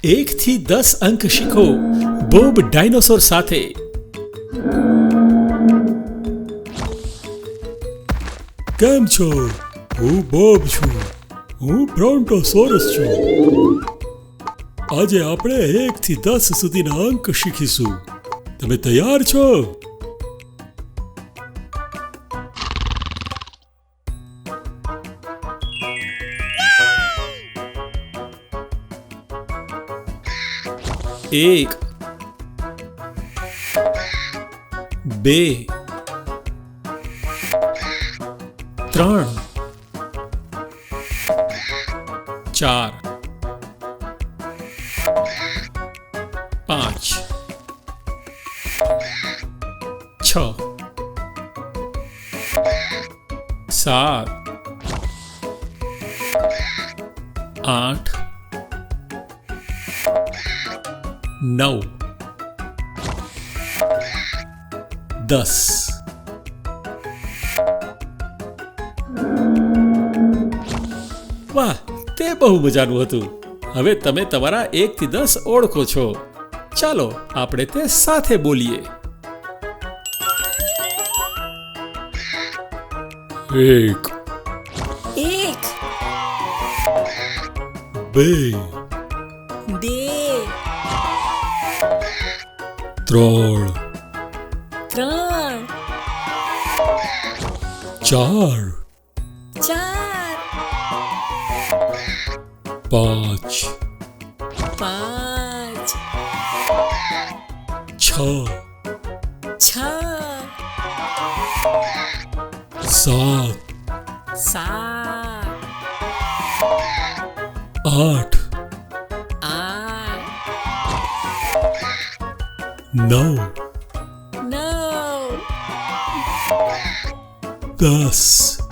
1 થી 10 અંક શીખો બોબ ડાયનોસોર સાથે. કેમ છો? હું બોબ છું. હું બ્રોન્ટોસોરસ છું. આજે આપણે 1 થી 10 સુધીના અંક શીખીશું. તમે તૈયાર છો? એક, બે, ત્રણ, ચાર, પાંચ, છ, સાત, આઠ, 9, 10. વાહ, તે બહુ મજાનું હતું. હવે તમે તમારા 1 થી 10 ઓળખો છો. ચાલો આપણે તે સાથે બોલીએ. 1, 2, 3, 4, 5, 6, 7, 8, 9, 10.